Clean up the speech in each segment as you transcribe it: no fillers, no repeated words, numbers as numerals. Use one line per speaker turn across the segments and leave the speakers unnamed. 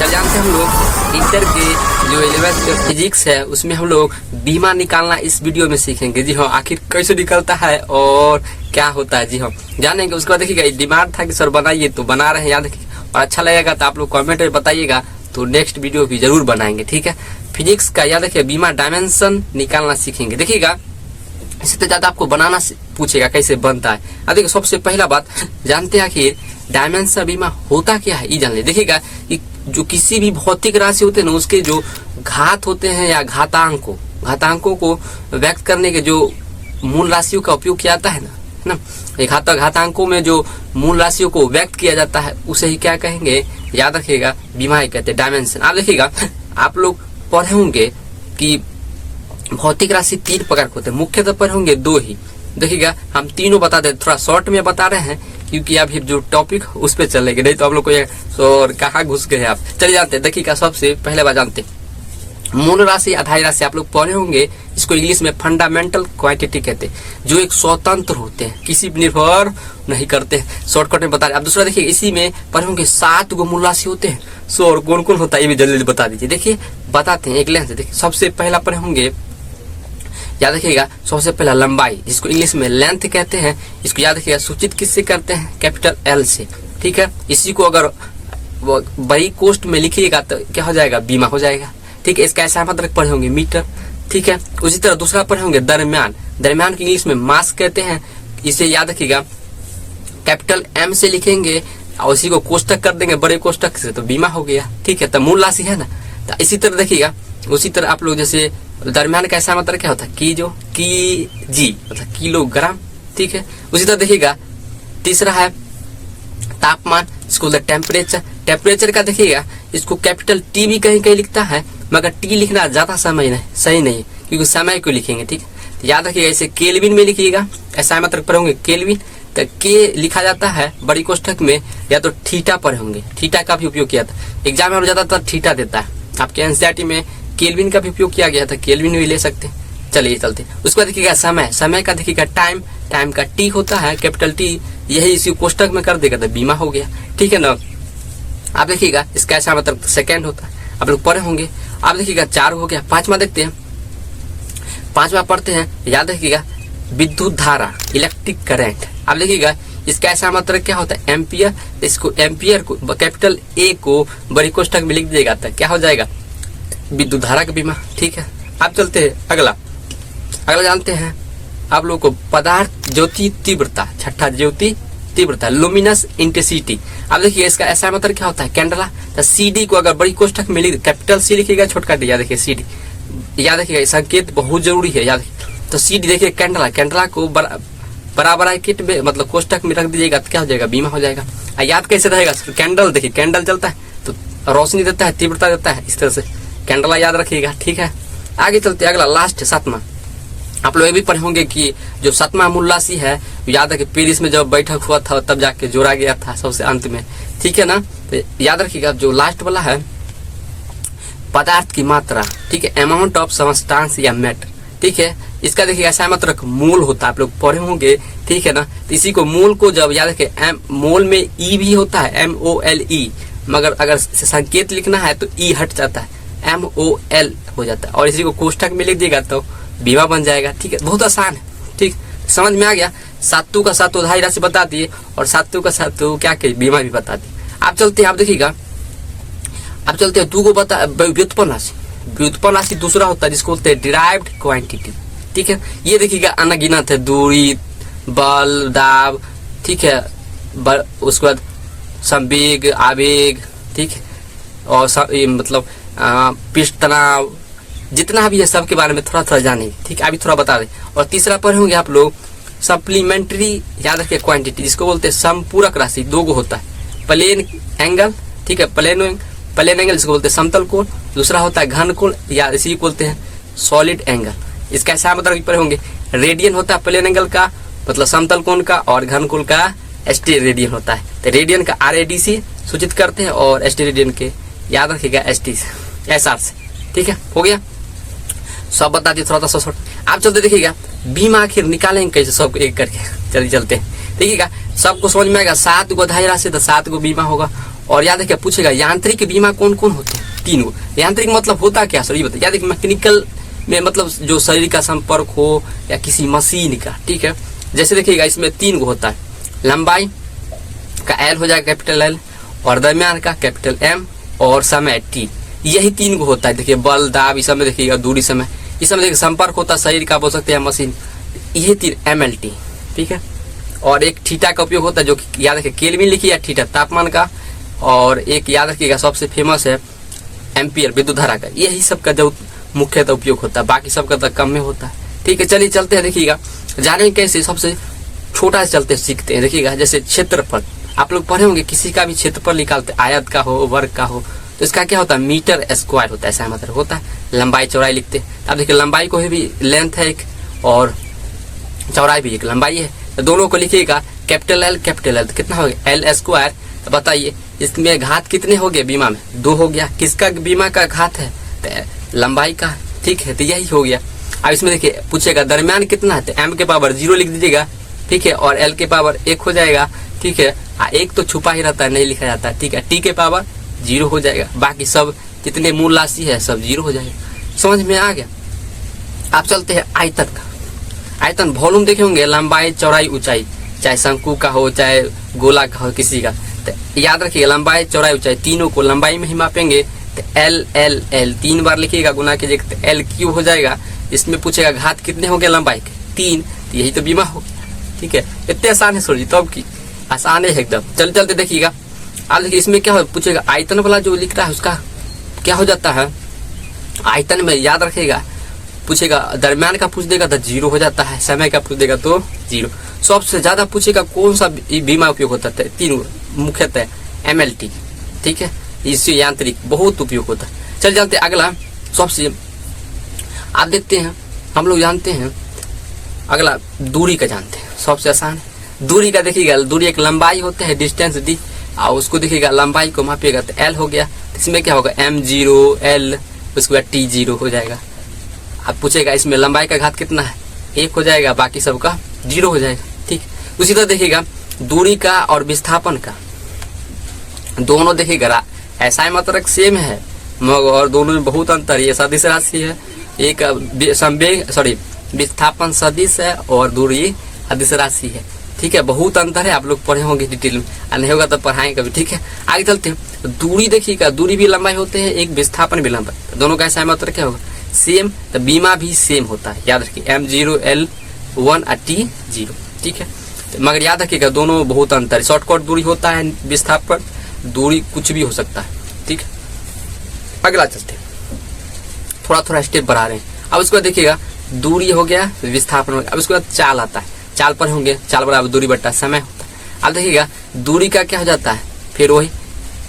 कल जानते हैं हम लोग इंटर के जो 11th फिजिक्स है उसमें हम लोग बीमा निकालना इस वीडियो में सीखेंगे। जी हाँ, आखिर कैसे निकलता है और क्या होता है, जी हाँ जानेंगे। उसके बाद देखिएगा डिमांड था कि सर बनाइए, तो बना रहे हैं, याद रखिए। और अच्छा लगेगा तो आप लोग कमेंट में बताइएगा, तो नेक्स्ट वीडियो भी जरूर बनाएंगे, ठीक है। फिजिक्स का याद रखिए, बीमा डायमेंशन निकालना सीखेंगे। देखिएगा इससे ज्यादा आपको बनाना पूछेगा कैसे बनता है। अब देखिए सबसे पहला बात जानते हैं आखिर डायमेंशन बीमा होता क्या है, ये जान ले। देखिएगा कि जो किसी भी भौतिक राशि होते हैं ना, उसके जो घात होते हैं या घातांकों को व्यक्त करने के जो मूल राशियों का उपयोग किया जाता है ना, घातांकों में जो मूल राशियों को व्यक्त किया जाता है उसे ही क्या कहेंगे, याद रखिएगा, बीमा ही कहते हैं, डायमेंशन। आप देखिएगा आप लोग पढ़े होंगे कि भौतिक राशि 3 प्रकार के होते हैं, मुख्यतः पर होंगे 2 ही। देखिएगा हम तीनों बता दें, थोड़ा शॉर्ट में बता रहे हैं क्योंकि अभी जो टॉपिक उस पर चलेंगे, नहीं तो आप लोग को कहाँ घुस गए आप। चलिए जानते हैं। देखिएगा सबसे पहले बात जानते हैं मूल राशि आधार राशि, आप लोग पढ़े होंगे, इसको इंग्लिश में फंडामेंटल क्वांटिटी कहते हैं, जो एक स्वतंत्र होते हैं, किसी पर निर्भर नहीं करते हैं। शॉर्टकट में बता रहे। अब दूसरा देखिए, इसी में पढ़े होंगे 7 गो मूल राशि होते हैं। सो और कौन कौन होता है ये भी जल्दी बता दीजिए। देखिए बताते हैं एक लाइन से। देखिए सबसे पहला पढ़े होंगे, याद रखिएगा, सबसे पहला लंबाई, जिसको इंग्लिश में लेंथ कहते हैं। इसको याद रखिएगा सूचित किससे करते हैं, कैपिटल एल से, ठीक है। इसी को अगर बड़ी कोष्ठ में लिखिएगा तो क्या हो जाएगा, बीमा हो जाएगा, ठीक है। इसका ऐसा मतलब पढ़े होंगे मीटर, ठीक है। उसी तरह दूसरा पढ़े होंगे दरमियान की इंग्लिश में मास कहते हैं। इसे याद रखिएगा कैपिटल एम से लिखेंगे और उसी को कोष्ठक कर देंगे बड़े कोष्ठक से, तो बीमा हो गया, ठीक है। तो मूल राशि है ना। तो इसी तरह देखिएगा, उसी तरह आप लोग जैसे दरमियान का ऐसा मतलब क्या होता है, की जी मतलब किलोग्राम, ठीक है। उसी तरह देखिएगा तीसरा है तापमान, इसको टेम्परेचर का देखिएगा, इसको कैपिटल टी भी कहीं कहीं लिखता है, मगर टी लिखना ज्यादा सही नहीं, क्योंकि समय को लिखेंगे, ठीक है। तो याद रखिएगा इसे केल्विन में लिखिएगा, ऐसा मतलब पढ़ोगे केल्विन, तो के लिखा जाता है बड़ी कोष्ठक में, या तो थीटा पढ़े होंगे, थीटा का भी उपयोग किया था एग्जाम में, ज्यादातर थीटा देता है। आपके एनसीईआरटी में केल्विन का भी उपयोग किया गया था, केल्विन भी ले सकते हैं। चलिए चलते। उसके बाद देखिएगा समय का देखिएगा टाइम का टी होता है कैपिटल टी, यही इसी कोष्ठक में कर देगा तो बीमा हो गया, ठीक है ना। आप देखिएगा इसका ऐसा मतलब सेकंड होता है, आप लोग पढ़े होंगे। आप देखिएगा 4 हो गया। 5वां देखते हैं, 5वां पढ़ते हैं, याद रखिएगा विद्युत धारा, इलेक्ट्रिक करंट। आप देखिएगा इसका ऐसा मतलब क्या होता है, एम्पियर। इसको एम्पियर को कैपिटल ए को बड़ी कोष्ठक में लिख दीजिएगा तो क्या हो जाएगा, विद्युत धारा का बीमा, ठीक है। आप चलते हैं अगला जानते हैं आप लोग को पदार्थ ज्योति तीव्रता, छठा ज्योति तीव्रता, लुमिनस इंटेंसिटी। अब देखिए इसका ऐसा मतलब क्या होता है, कैंडला। तो सीडी को अगर बड़ी कोष्ठक में लिख, कैपिटल सी लिखिएगा, छोटका डी, याद देखिए सीडी, याद रखिएगा संकेत बहुत जरूरी है, याद। तो सीडी देखिए कैंडला को बराबर किट में मतलब कोष्ठक में रख दीजिएगा तो क्या हो जाएगा, बीमा हो जाएगा। याद कैसे रहेगा, कैंडल देखिए, कैंडल जलता है तो रोशनी देता है, तीव्रता देता है, इस तरह से कैंडला याद रखिएगा, ठीक है। आगे चलते अगला लास्ट 7वां। आप लोग ये भी पढ़े होंगे कि जो 7वां मूल राशि है, याद है कि पेरिस में जब बैठक हुआ था तब जाके जोड़ा गया था सबसे अंत में, ठीक है ना। तो याद रखिएगा जो लास्ट वाला है पदार्थ की मात्रा, ठीक है, अमाउंट ऑफ सबस्टांस या मेट, ठीक है। इसका देखिए ऐसा मतलब मूल होता है, आप लोग पढ़े होंगे, ठीक है ना। तो इसी को मूल को जब याद रखे, मोल में ई भी होता है, MOLE, मगर अगर संकेत लिखना है तो ई हट जाता है, MOL हो जाता है, और इसी को कोष्ठक में लिख दिएगा तो बीमा बन जाएगा, ठीक है। बहुत आसान है, ठीक, समझ में आ गया। 7 का 7 आधार राशि बता दिए और 7 का 7 क्या कही, बीमा भी बता दी। आप चलते हैं, आप देखिएगा आप चलते हैं 2 को बता व्युत्पन्न राशि दूसरा होता है जिसको बोलते हैं डिराइव्ड क्वांटिटी, ठीक है। ये देखिएगा अनगिनत है, दूरी, बल, दाब, ठीक है, उसके बाद संवेग, आवेग, ठीक है, और मतलब पृष्ठ तनाव, जितना भी है सबके बारे में थोड़ा जानेंगे, ठीक है। अभी थोड़ा बता दें। और तीसरा पढ़े होंगे आप लोग सप्लीमेंट्री, याद रखिए क्वांटिटी, जिसको बोलते हैं समपूरक राशि, 2 गो होता है, प्लेन एंगल, ठीक है, प्लेन एंगल जिसको बोलते हैं समतल कोण, दूसरा होता है घन कोण, या इसी को बोलते हैं सॉलिड एंगल। इसका ऐसा मतलब पढ़े होंगे रेडियन होता है प्लेन एंगल का मतलब समतल कोण का, और घन कोण का एसटी रेडियन होता है। तो रेडियन का RAD से सूचित करते हैं और एसटी रेडियन के याद रखिएगा ST से, SR से, ठीक है। हो गया, सब बता दिए थोड़ा सा शॉर्ट। आप चलते देखिएगा बीमा आखिर निकालेंगे कैसे, सबको एक करके चलिए चलते हैं। देखिएगा सबको समझ में आएगा, 7 गो आधार राशि तो 7 गो बीमा होगा, और याद रखिए पूछेगा यांत्रिक बीमा कौन कौन होते हैं, 3 गो। यांत्रिक मतलब होता क्या सर ये बताइए। याद रखिए मैकेनिकल में मतलब जो शरीर का संपर्क हो या किसी मशीन का, ठीक है। जैसे देखिएगा इसमें 3 गो होता है, लंबाई का L हो जाएगा कैपिटल L, और दरमियान का कैपिटल M, और समय T। यही 3 गो होता है। देखिए बल, दाब, इस समय देखिएगा दूरी, समय, इस समय देखिए संपर्क होता है शरीर का, बोल सकते हैं मशीन, यही 3 MLT, ठीक है। और एक थीटा का उपयोग होता है जो कि याद रखिए केल्विन लिखिए या थीटा तापमान का, और एक याद रखिएगा सबसे फेमस है एम्पियर विद्युत धारा का। यही सब का जो मुख्यतः उपयोग होता है, बाकी सबका तो कम में होता है, ठीक है। चलिए चलते हैं, देखिएगा जाने कैसे सबसे छोटा से चलते सीखते हैं। देखिएगा जैसे क्षेत्रफल आप लोग पढ़े होंगे, किसी का भी क्षेत्रफल निकालते, आयत का हो, वर्ग का हो, तो इसका क्या होता है मीटर स्क्वायर होता है, ऐसा मतलब होता है। लंबाई चौड़ाई लिखते हैं, अब देखिए लंबाई को भी लेंथ है एक, और चौड़ाई भी एक लंबाई है, तो दोनों को लिखिएगा कैपिटल L कैपिटल L, तो कितना हो गया L स्क्वायर। तो बताइए इसमें घात कितने हो गए, बीमा में 2 हो गया, किसका बीमा का घात है, तो लंबाई का, ठीक है, तो यही हो गया। अब इसमें देखिए पूछेगा दरमियान कितना है, तो M के पावर 0 लिख दीजिएगा, ठीक है, और L के पावर 1 हो जाएगा, ठीक है। एक तो छुपा ही रहता है, नहीं लिखा जाता है, ठीक है। T के पावर 0 हो जाएगा, बाकी सब जितने मूल राशि है सब 0 हो जाएगा। समझ में आ गया। आप चलते हैं आयतन का। आयतन वॉल्यूम देखे होंगे, लंबाई चौड़ाई ऊंचाई, चाहे शंकु का हो चाहे गोला का हो किसी का, तो याद रखिएगा लंबाई चौड़ाई ऊंचाई तीनों को लंबाई में ही मापेंगे, तो L L L 3 बार लिखिएगा, गुना कीजिएगा तो L क्यूब हो जाएगा। इसमें पूछेगा घात कितने हो गए लंबाई के, 3, तो यही तो बीमा हो गया, ठीक है। इतने आसान है सर जी, तब की आसान है एकदम। चल चलते देखिएगा, अब देखिए इसमें क्या हो, पूछेगा आयतन वाला जो लिख रहा है उसका क्या हो जाता है, आयतन में याद रखिएगा पूछेगा दरमियान का पूछ देगा तो 0 हो जाता है, समय का पूछ देगा तो 0। सबसे ज्यादा पूछेगा कौन सा बीमा उपयोग होता है, 3 मुख्यतः MLT, ठीक है। इससे यांत्रिक बहुत उपयोग होता है। चल चलते अगला, सबसे आप देखते हैं हम लोग जानते हैं, अगला दूरी का जानते हैं, सबसे आसान है दूरी का। देखिएगा दूरी एक लंबाई होता है, डिस्टेंस D, और उसको देखिएगा लंबाई को मापिएगा तो L हो गया, इसमें क्या होगा M0 L, उसके बाद T0 हो जाएगा। अब पूछेगा इसमें लंबाई का घात कितना है, 1 हो जाएगा, बाकी सबका 0 हो जाएगा, ठीक। उसी तरह देखिएगा दूरी का और विस्थापन का, दोनों देखिएगा ऐसा मात्रक सेम है मगर दोनों में बहुत अंतर है। ये सदिश राशि है, एक संवेग विस्थापन सदिश है और दूरी अदिश राशि है, ठीक है। बहुत अंतर है, आप लोग पढ़े होंगे डिटेल में, नहीं होगा तो पढ़ाएंगे कभी, ठीक है। आगे चलते हैं, दूरी देखिएगा दूरी भी लंबाई होते हैं, एक विस्थापन भी लंबाई, दोनों का ऐसा मात्रक क्या होगा सेम, तो बीमा भी सेम होता है, याद रखिए M0 L1 और T0, ठीक है। मगर याद रखिएगा दोनों बहुत अंतर है, शॉर्टकट दूरी होता है, विस्थापन दूरी कुछ भी हो सकता है, ठीक है। अगला चलते हैं, थोड़ा थोड़ा स्टेप बढ़ा रहे हैं। अब उसके बाद देखिएगा दूरी हो गया, विस्थापन हो गया, अब उसके बाद चाल आता है, चाल पर होंगे, चाल बराबर दूरी बट्टा समय होता है। अब देखिएगा दूरी का क्या हो जाता है, फिर वही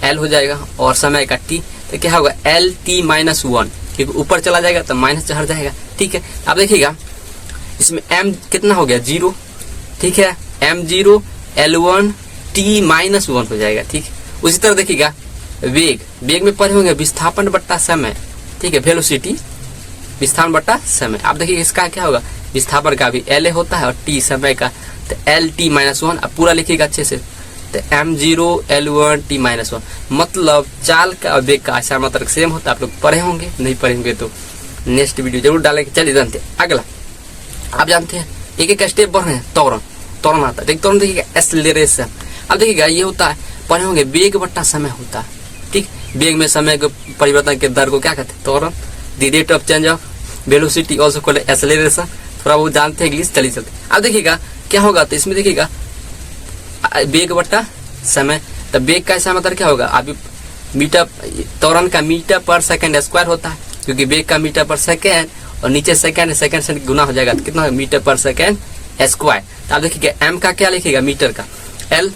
L हो जाएगा और समय का T, तो क्या होगा LT-1, क्योंकि ऊपर चला जाएगा तो माइनस चढ़ जाएगा, ठीक है। अब देखिएगा इसमें M कितना हो गया 0, ठीक है, M0 L1 T-1 हो जाएगा, ठीक है। उसी तरह देखिएगा वेग, वेग में पढ़े होंगे विस्थापन बट्टा समय, ठीक है, वेलोसिटी विस्थापन बट्टा समय। आप देखिए इसका क्या होगा, विस्थापन का भी L होता है और T समय का, तो LT-1, अब पूरा लिखिएगा अच्छे से, तो M0 L1 T-1, मतलब चाल का और वेग का ऐसा मात्रक सेम होता है। आप लोग पढ़े होंगे, नहीं पढ़े होंगे तो नेक्स्ट वीडियो जरूर डालेंगे। चलिए जानते हैं अगला, आप जानते हैं एक एक स्टेप बढ़ रहे हैं, त्वरण आता है, त्वरण देखिएगा एक्सेलरेशन। अब देखिएगा ये होता है, पढ़े होंगे वेग बट्टा समय होता है, ठीक। वेग में समय के परिवर्तन के दर को क्या कहते हैं, त्वरण, the rate of change of velocity also called acceleration. थोड़ा बहुत जानते हैं इंग्लिश, चलिए चलते। अब देखिएगा क्या होगा, तो इसमें देखिएगा वेग बट्टा समय, तो वेग का ऐसा मतलब क्या होगा, अभी मीटर, त्वरण का मीटर पर सेकंड स्क्वायर होता है, क्योंकि वेग का मीटर पर सेकंड और नीचे सेकंड से गुना हो जाएगा, तो कितना होगा मीटर पर सेकंड स्क्वायर। तो आप देखिएगा M का क्या लिखिएगा मीटर का L,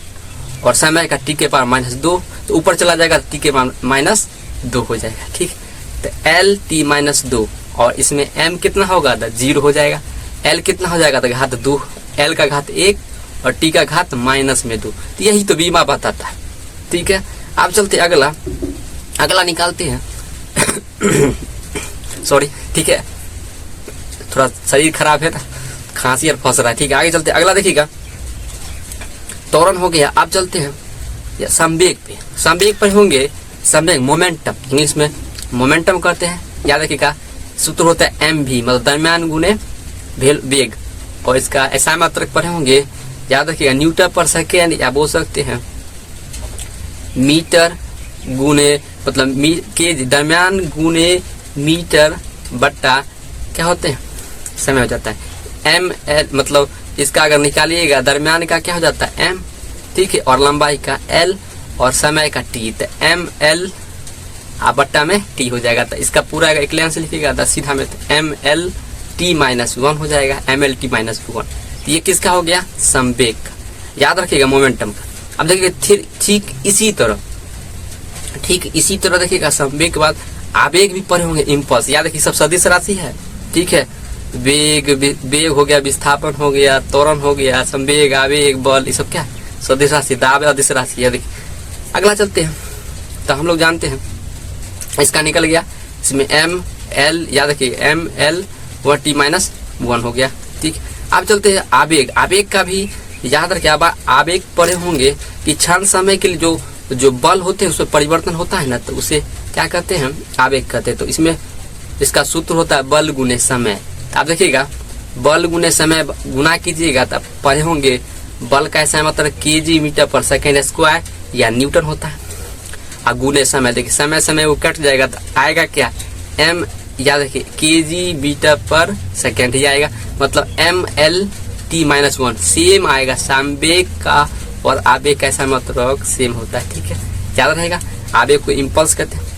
और समय का T के पावर -2, तो ऊपर चला जाएगा T के पावर -2 हो जाएगा, ठीक। तो LT-2, और इसमें M कितना होगा, 0 हो जाएगा, L कितना हो जाएगा, तो घात 2, L का घात 1 और T का घात -2, तो यही तो बीमा बताता है, ठीक है। आप चलते अगला निकालते हैं सॉरी, ठीक है, थोड़ा शरीर खराब है ना, खांसी और फंस रहा है, ठीक है। आगे चलते अगला देखिएगा त्वरण हो गया। आप चलते हैं या संवेग पे, संवेग पर होंगे संवेग मोमेंटम, इंग्लिश में मोमेंटम कहते हैं। याद रखिएगा सूत्र होता है एम भी, मतलब दरम्यान गुने वेग, और इसका ऐसा मात्रक पर होंगे, याद रखिएगा न्यूटन पर सेकेंड, या बोल सकते हैं मीटर गुने मतलब के दरम्यान गुने मीटर बट्टा क्या होते हैं समय हो जाता है एम एल, मतलब इसका अगर निकालिएगा दरम्यान का क्या हो जाता है एम, ठीक है, और लंबाई का एल और समय का टी, तो एम एल बट्टा में टी हो जाएगा। तो इसका पूरा एक लाइन से लिखिएगा तो सीधा में M L T minus one हो जाएगा, M L T minus one. तो ये किसका हो गया संवेग का, याद रखिएगा मोमेंटम का। अब देखिए ठीक इसी तरह देखिएगा संवेग के बाद आवेग भी पढ़े होंगे, इम्पल्स, याद रखिए सब सदिश राशि है, ठीक है, वेग हो गया, विस्थापन हो गया, त्वरण हो गया, संवेग, आवेग, बल, ये सब क्या सदिश राशि, दाब अदिश राशि। देखिए अगला चलते हैं, तो हम लोग जानते हैं इसका निकल गया, इसमें एम एल, याद रखिए एम एल व टी माइनस वन हो गया, ठीक। अब चलते हैं आवेग, आवेग का भी याद रखिए, अब आवेग पढ़े होंगे कि क्षण समय के लिए जो बल होते हैं उसमें परिवर्तन होता है ना, तो उसे क्या कहते हैं आवेग कहते हैं। तो इसमें इसका सूत्र होता है बल गुने समय। आप देखिएगा बल गुने समय गुना कीजिएगा तब पढ़े होंगे बल का ऐसा मतलब KG metre per second square या न्यूटन होता है, और गुने समय, देखिए समय वो कट जाएगा तो आएगा क्या एम, याद रखिए केजी मीटर पर सेकेंड ही आएगा, मतलब M L T minus one same आएगा, संवेग का और आवेग का ऐसा मतलब सेम होता है, ठीक है, याद रहेगा। आवेग को इम्पल्स कहते हैं।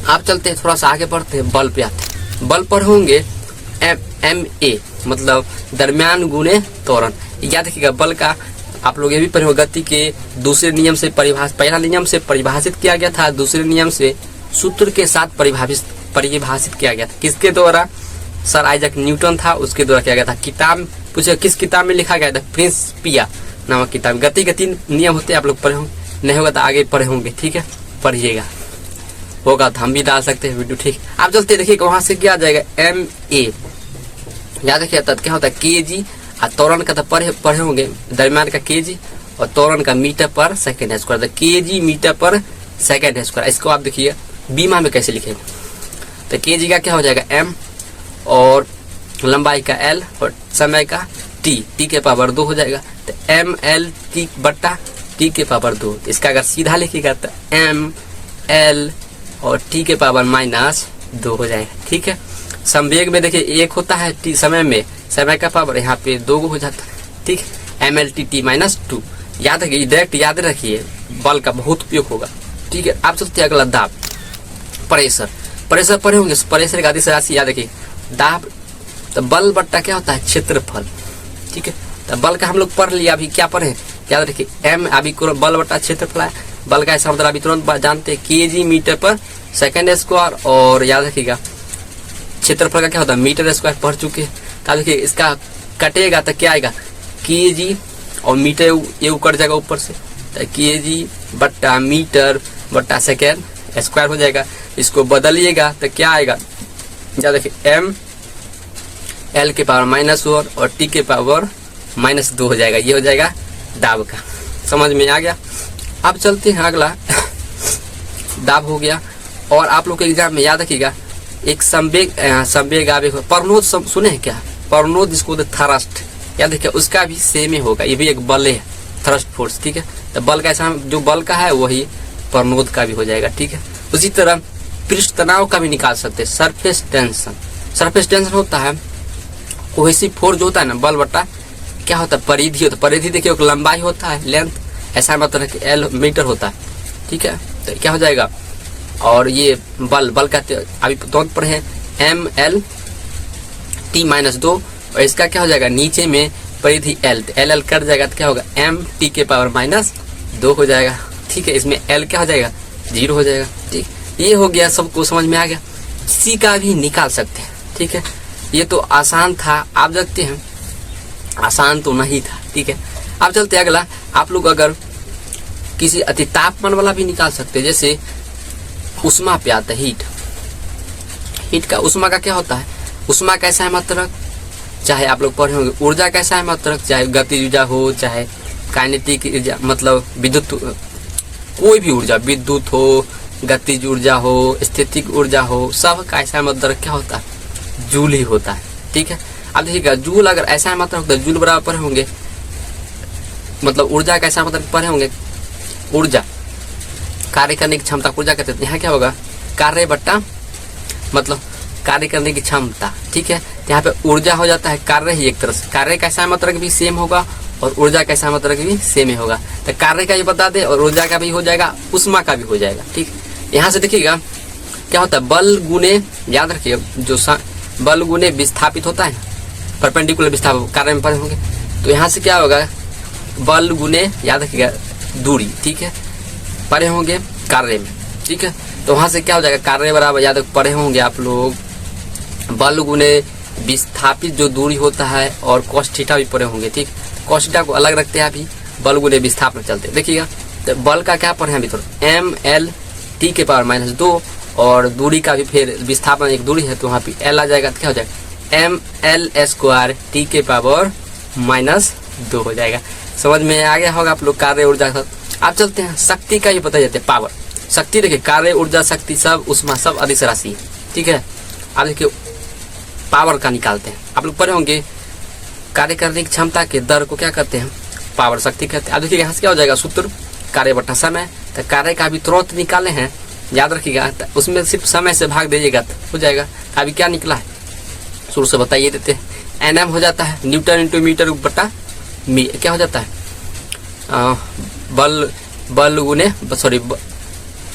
आप चलते हैं थोड़ा सा आगे बढ़ते हैं, बल पे आते हैं। बल पर होंगे एम ए, मतलब दरम्यान गुने त्वरण। याद रखिएगा बल का आप लोग ये भी पढ़े, गति के दूसरे नियम से परिभाषित, पहला नियम से परिभाषित किया गया था, दूसरे नियम से सूत्र के साथ परिभाषित किया गया था। किसके द्वारा? सर आइजैक न्यूटन था, उसके द्वारा किया गया था। किताब पूछे किस किताब में लिखा गया था? प्रिंसिपिया नामक किताब। गति के 3 नियम होते हैं, आप लोग पढ़े होंगे, नहीं होगा तो आगे पढ़े होंगे, ठीक है, पढ़िएगा, होगा तो हम भी डाल सकते हैं वीडियो, ठीक। आप चलते देखिए वहां से क्या आ जाएगा एम ए, याद रखिए तब क्या होता है के जी, और त्वरण का तो पढ़े होंगे, दरम्यान का के जी और त्वरण का मीटर पर सेकेंड स्क्वायर, के जी मीटर पर सेकेंड स्क्वायर। इसको आप देखिए बीमा में कैसे लिखेंगे, तो के जी का क्या हो जाएगा एम और लंबाई का एल और समय का टी के पावर 2 हो जाएगा, तो एम एल टी बट्टा टी के पावर 2। इसका अगर सीधा लिखिएगा तो एम एल और टी के पावर -2 हो जाएगा, ठीक है। संवेग में देखिए 1 होता है टी समय में, समय का पावर यहाँ पे 2 हो जाता है, ठीक है, एम एल टी टी -2। याद रखिए, डायरेक्ट याद रखिए, बल का बहुत उपयोग होगा, ठीक है। आप चलते हैं अगला दाब, प्रेशर पढ़े होंगे, प्रेशर का आदि राशि याद रखिए, दाब तो बल बट्टा क्या होता है क्षेत्रफल, ठीक है। तो बल का हम लोग पढ़ लिया, अभी क्या पढ़े याद रखिए एम, अभी बल बट्टा क्षेत्रफल है, बल का ऐसा मतलब अभी तुरंत जानते हैं के जी मीटर पर सेकेंड स्क्वायर, और याद रखिएगा क्षेत्रफल का क्या होता है मीटर स्क्वायर पढ़ चुके हैं। तो देखिए इसका कटेगा तो क्या आएगा के जी और मीटर ये कट जाएगा ऊपर से, तो के जी बट्टा मीटर बट्टा सेकेंड स्क्वायर हो जाएगा। इसको बदलिएगा तो क्या आएगा, याद रखिए एम एल के पावर -1 और टी के पावर -2 हो जाएगा, ये हो जाएगा दाब का। समझ में आ गया। अब चलते हैं अगला दाब हो गया। और आप लोग के एग्जाम में याद रखिएगा एक संवेग आवेग, परनोद सुने हैं क्या? परनोद जिसको थ्रस्ट, याद रखिए उसका भी सेम ही होगा, ये भी एक बल है, थ्रस्ट फोर्स, ठीक है। तो बल का ऐसा जो बल का है वही परनोद का भी हो जाएगा, ठीक है। उसी तरह पृष्ठ तनाव का भी निकाल सकते हैं, सरफेस टेंशन। सरफेस टेंशन होता है कोहेसिव फोर्स जो होता है ना, बल बट्टा क्या होता है परिधि होता है। परिधि देखिए लंबाई होता है, लेंथ, ऐसा मतलब कि एल मीटर होता है, ठीक है। तो क्या हो जाएगा, और ये बल का अभी तुरंत पर है एम एल टी -2, और इसका क्या हो जाएगा नीचे में परिधि एल, तो एल कट जाएगा तो क्या होगा एम टी के पावर -2 हो जाएगा, ठीक है। इसमें एल क्या हो जाएगा 0 हो जाएगा, ठीक। ये हो गया, सबको समझ में आ गया। सी का भी निकाल सकते हैं, ठीक है। ये तो आसान था, आप देखते हैं आसान तो नहीं था, ठीक है। अब चलते अगला, आप लोग अगर किसी अति तापमान वाला भी निकाल सकते हैं, जैसे उष्मा पे आता है हीट का। उष्मा का क्या होता है, उष्मा कैसा है मात्रक, चाहे आप लोग पढ़े होंगे ऊर्जा कैसा है मात्रक, चाहे गतिज ऊर्जा हो चाहे काइनेटिक ऊर्जा, मतलब विद्युत कोई भी ऊर्जा, विद्युत हो, गतिज ऊर्जा हो, स्थितिक ऊर्जा हो, सब का ऐसा मात्रक क्या होता है, जूल ही होता है। ठीक है, अब देखिएगा जूल अगर ऐसा मात्रक होता है, जूल बराबर पर होंगे, मतलब ऊर्जा का ऐसा मात्रक पर होंगे, ऊर्जा कार्य करने की क्षमता ऊर्जा कहते हैं। यहाँ क्या होगा, कार्य बट्टा मतलब कार्य करने की क्षमता। ठीक है, यहाँ पे ऊर्जा हो जाता है कार्य ही एक तरह से, कार्य का ऐसा मात्रक भी सेम होगा और ऊर्जा का ऐसा मात्रक भी सेम ही होगा। तो कार्य का भी बता दे और ऊर्जा का भी हो जाएगा, उष्मा का भी हो जाएगा। ठीक, यहाँ से देखिएगा क्या होता है, बल गुने, याद रखिए जो बल गुने विस्थापित होता है ना, परपेंडिकुलर विस्थापन कार्य में पढ़े होंगे, तो यहाँ से क्या होगा, बल गुने, याद रखिएगा दूरी। ठीक है, पढ़े होंगे कार्य में। ठीक है, तो वहां से क्या हो जाएगा, कार्य बराबर याद पढ़े होंगे आप लोग, बल गुने विस्थापित जो दूरी होता है, और कॉस थीटा भी पढ़े होंगे। ठीक, कॉस थीटा को अलग रखते हैं अभी, बल गुने विस्थापन चलते हैं। देखिएगा तो बल का क्या पढ़े अभी तो एम एल टी के पावर -2, और दूरी का भी फिर विस्थापन एक दूरी है तो वहाँ पे एल आ जाएगा, तो क्या हो जाएगा एम एल स्क्वायर टी के पावर -2 हो जाएगा। समझ में आ गया होगा आप लोग कार्य ऊर्जा का। आप चलते हैं शक्ति का ही पता जाते हैं, पावर शक्ति। देखिए कार्य ऊर्जा शक्ति सब उष्मा सब अदिश राशि है। ठीक है, आप देखिए पावर का निकालते हैं, आप लोग पढ़े होंगे कार्य करने की क्षमता के दर को क्या कहते हैं, पावर शक्ति कहते हैं। अब देखिए यहाँ से क्या हो जाएगा, सूत्र कार्य बट्टा समय, तो कार्य का भी तुरंत निकाले हैं, याद रखिएगा, उसमें सिर्फ समय से भाग दीजिएगा तो हो जाएगा। अभी क्या निकला है शुरू से बताइए देते हैं, एनएम हो जाता है, न्यूटन इंटू मीटर बट्टा क्या हो जाता है, बल गुने सॉरी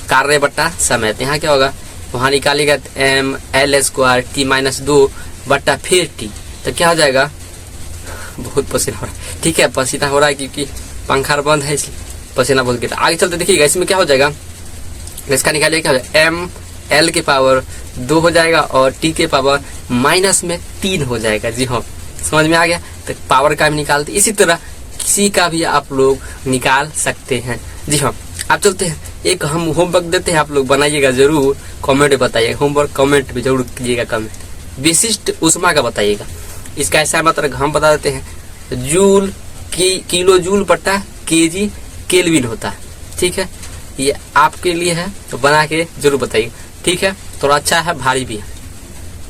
कार्य बट्टा समय। तो यहाँ क्या होगा, वहाँ निकालेगा एम एल स्क्वायर टी -2 बट्टा फिर टी, तो क्या हो जाएगा, बहुत पसीना हो रहा है। ठीक है, पसीना हो रहा है क्योंकि पंखा बंद है इसलिए पसीना बहुत गिरता है। आगे चलते देखिएगा इसमें क्या हो जाएगा, इसका निकालिए क्या हो जाएगा, एम एल के पावर 2 हो जाएगा और टी के पावर -3 हो जाएगा। जी हाँ, समझ में आ गया। तो पावर का भी निकालते, इसी तरह किसी का भी आप लोग निकाल सकते हैं। जी हाँ, आप चलते हैं, एक हम होमवर्क देते हैं, आप लोग बनाइएगा जरूर, कमेंट बताइएगा, होमवर्क कमेंट भी जरूर कीजिएगा। कमेंट विशिष्ट उष्मा का बताइएगा, इसका ऐसा मतलब हम बता देते हैं, जूल किलो जूल बट्टा केजी केल्विन होता है। ठीक है, ये आपके लिए है तो बना के जरूर बताइए। ठीक है, थोड़ा अच्छा है, भारी भी है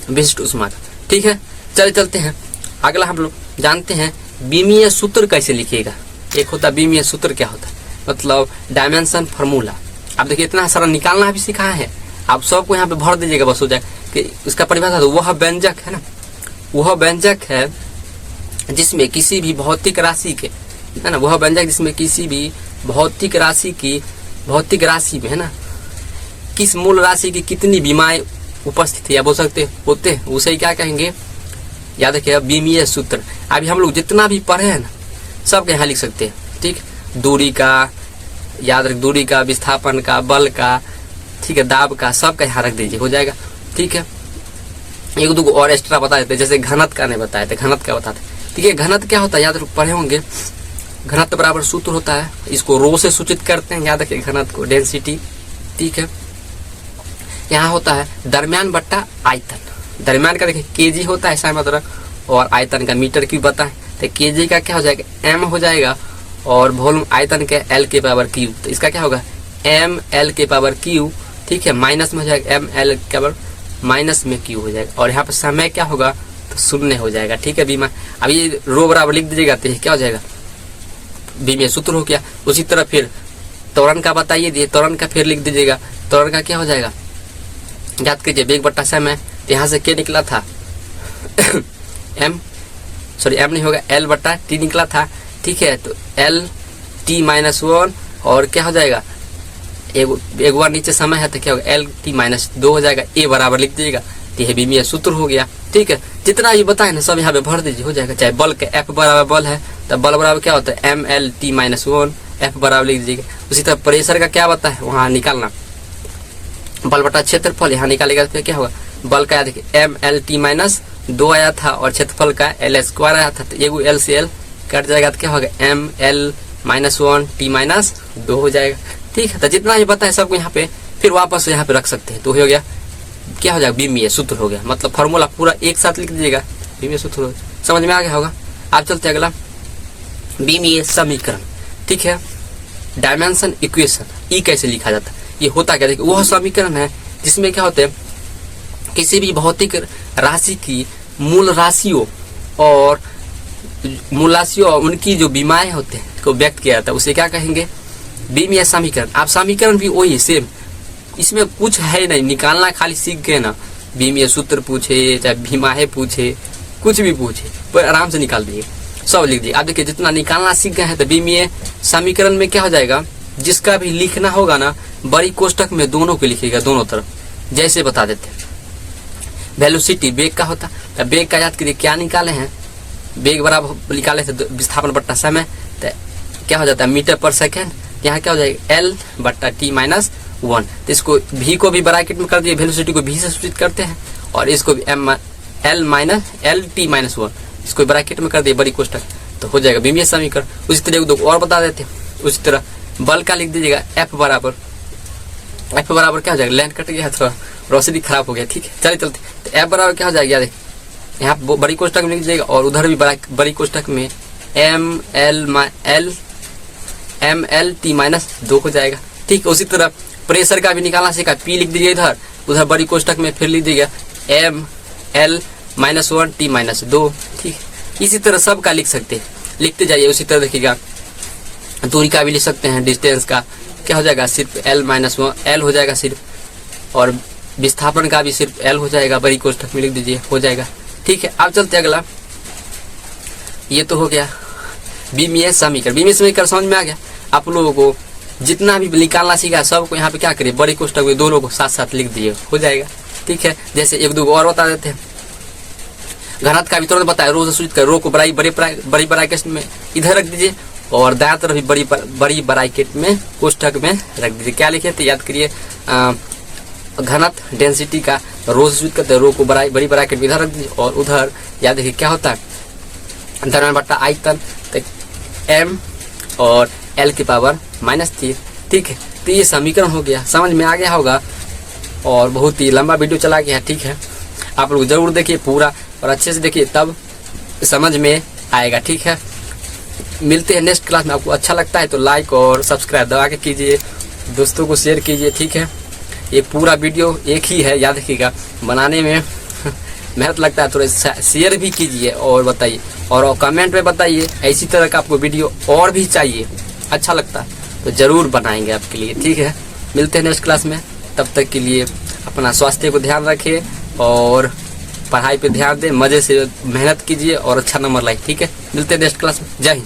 विशिष्ट उष्मा का। ठीक है, चलते हैं अगला। हम लोग जानते हैं बीमीय सूत्र कैसे लिखिएगा। एक होता बीमीय सूत्र, क्या होता है मतलब डायमेंशन फार्मूला। आप देखिए इतना सारा निकालना भी सिखाया है, आप सबको यहाँ पे भर दीजिएगा, बस हो जाए कि इसका परिभाषा तो वह व्यंजक है ना, वह व्यंजक है जिसमें किसी भी भौतिक राशि के, है ना, वह व्यंजक जिसमें किसी भी भौतिक राशि में, है ना, किस मूल राशि की कितनी विमाएं उपस्थित है या बोल सकते होते हैं, उसे क्या कहेंगे, याद रखिएगा बीमीय सूत्र। अभी हम लोग जितना भी पढ़े हैं ना, सब यहाँ लिख सकते हैं। ठीक, दूरी का याद रख, दूरी का, विस्थापन का, बल का, ठीक है, दाब का, सब का यहाँ रख दीजिए, हो जाएगा। ठीक है, एक दो और एक्स्ट्रा बता देते, जैसे घनत्व का नहीं बताए थे, घनत्व का बताते। ठीक है, घनत्व क्या होता है, याद पढ़े होंगे, घनत्व बराबर सूत्र होता है, इसको रो से सूचित करते हैं, याद रखिए घनत्व को, डेंसिटी। ठीक है, यहाँ होता है दरम्यान बट्टा आयतन। दरम्यान का देखिए केजी होता है ऐसा मतलब, और आयतन का मीटर क्यूब बताएं, तो केजी का क्या हो जाएगा, एम हो जाएगा, और वॉल्यूम आयतन के एल के पावर क्यू, तो इसका क्या होगा एम एल के पावर क्यू। ठीक है, माइनस में हो जाएगा एम एल के पावर माइनस में क्यू हो जाएगा, और यहाँ पर समय क्या होगा तो 0 हो जाएगा। ठीक है, बीमा अब ये रो बराबर लिख दीजिएगा, तो क्या हो जाएगा बीमीय सूत्र हो गया। उसी तरह फिर त्वरण का बताइए दिए, त्वरण का फिर लिख दीजिएगा, त्वरण का क्या हो जाएगा, याद कीजिए वेग बट्टा समय, तो यहाँ से क्या निकला था एम नहीं होगा, एल बट्टा टी निकला था। ठीक है, तो एल टी -1, और क्या हो जाएगा, एक बार नीचे समय है तो क्या होगा एल टी -2 हो जाएगा, ए बराबर लिख दीजिएगा, तो यह बीमीय सूत्र हो गया। ठीक है, जितना भी बताए ना सब यहाँ पे भर दीजिए, हो जाएगा। चाहे बल के एफ बराबर बल है तो बल बराबर क्या होता है एम एल टी -1, एफ बराबर लिख दीजिएगा। उसी तरह प्रेशर का क्या बता है वहाँ निकालना, बल बटा क्षेत्रफल, यहाँ निकालेगा तो क्या होगा, बल का देखिए एम एल टी -2 आया था और क्षेत्रफल का एल स्क्वायर आया था, तो एगो एल से एल कट जाएगा तो क्या होगा एम एल -1 टी -2 हो जाएगा। ठीक है, तो जितना भी पता है सबको यहाँ पे फिर वापस यहाँ पे रख सकते हैं, तो हो गया क्या हो जाएगा बीमीय सूत्र हो गया। मतलब फार्मूला पूरा एक साथ लिख दीजिएगा, बीमीय सूत्र हो गया। समझ में आ गया होगा। आप चलते अगला बीमीय समीकरण। ठीक है, डायमेंशन इक्वेशन, ई कैसे लिखा जाता है। ये होता क्या, देखिए वह समीकरण है जिसमें क्या होते हैं, किसी भी भौतिक राशि की मूल राशियों और उनकी जो विमाएं होते हैं को व्यक्त किया जाता है, उसे क्या कहेंगे, बीमीय समीकरण। आप समीकरण भी वही सेम, इसमें कुछ है नहीं, निकालना खाली सीख गए ना। बीमीय सूत्र पूछे चाहे विमाएं पूछे, कुछ भी पूछे, पर आराम से निकाल दिए, सब लिख दिए। आप देखिए जितना निकालना सीख गए हैं, तो बीमीय समीकरण में क्या हो जाएगा, जिसका भी लिखना होगा ना बड़ी कोष्टक में दोनों को लिखिएगा, दोनों तरफ। जैसे बता देते हैं, वेलोसिटी बेग का होता है, बेग का याद करिए क्या निकाले हैं, बेग बराबर निकाले थे विस्थापन बट्टा समय, तो क्या हो जाता है मीटर पर सेकेंड। यहाँ क्या हो जाएगा L बट्टा T माइनस 1। तो इसको V को भी ब्रैकेट में कर दिए, वेलोसिटी को V से सूचित करते हैं, और इसको भी L T माइनस 1 इसको ब्रैकेट में कर दिए बड़ी कोष्टक, तो हो जाएगा बीमीय समीकरण। उसी तरह दो और बता देते हैं। उसी तरह बल का लिख दीजिएगा F बराबर क्या हो जाएगा, लाइन कट गया, थोड़ा रोशनी खराब हो गया, ठीक है चलिए चलते। तो F बराबर क्या हो जाएगा, देख यहाँ बड़ी कोष्टक में लिख दीजिएगा, और उधर भी बड़ी कोष्टक में ML T माइनस 2 हो जाएगा, ठीक है। उसी तरह प्रेशर का भी निकालना सीखा, P लिख दीजिए इधर, उधर बड़ी कोष्टक में फिर लिख दीजिएगा ML माइनस 1 T माइनस 2, ठीक है। इसी तरह सब का लिख सकते हैं, लिखते जाइए। उसी तरह देखिएगा दूरी का भी लिख सकते हैं, डिस्टेंस का क्या हो जाएगा, सिर्फ L माइनस 1 L हो जाएगा सिर्फ, और विस्थापन का भी सिर्फ L हो जाएगा, बड़ी कोष्टक में लिख दीजिए, हो जाएगा, ठीक है। अब चलते अगला, ये तो हो गया बीमीय समीकरण। बीमीय समीकरण समझ में आ गया आप लोगों को, जितना भी निकालना सीखा सबको यहाँ पे क्या करिए, बड़ी कोष्टक में दोनों को साथ साथ लिख दीजिए, हो जाएगा, ठीक है। जैसे एक दो और बता देते हैं, घनत्व का भी तुरंत बताया, रो से सूचित कर, रो को बड़ी ब्रैकेट में इधर रख दीजिए, और दाएं तरफ भी बड़ी ब्रैकेट में कोष्टक में रख दीजिए। क्या लिखे थे याद करिए, घनत्व डेंसिटी का रो से सूचित करते हैं, रो को बड़ी ब्रैकेट में इधर रख दीजिए, और उधर याद देखिए क्या होता है, द्रव्यमान बट्टा आयतन, M और L की पावर माइनस 3, ठीक है। तो ये समीकरण हो गया, समझ में आ गया होगा, और बहुत ही लंबा वीडियो चला गया, ठीक है। आप लोग जरूर देखिए पूरा और अच्छे से देखिए, तब समझ में आएगा, ठीक है। मिलते हैं नेक्स्ट क्लास में। आपको अच्छा लगता है तो लाइक और सब्सक्राइब दबा के कीजिए, दोस्तों को शेयर कीजिए, ठीक है। ये पूरा वीडियो एक ही है, याद रखिएगा, बनाने में मेहनत लगता है, थोड़ा शेयर भी कीजिए और बताइए, और कमेंट में बताइए ऐसी तरह का आपको वीडियो और भी चाहिए, अच्छा लगता है तो जरूर बनाएंगे आपके लिए, ठीक है। मिलते हैं नेक्स्ट क्लास में, तब तक के लिए अपना स्वास्थ्य को ध्यान रखिए और पढ़ाई पे ध्यान दें, मजे से मेहनत कीजिए और अच्छा नंबर लाइए, ठीक है। मिलते हैं नेक्स्ट क्लास में, जय हिंद।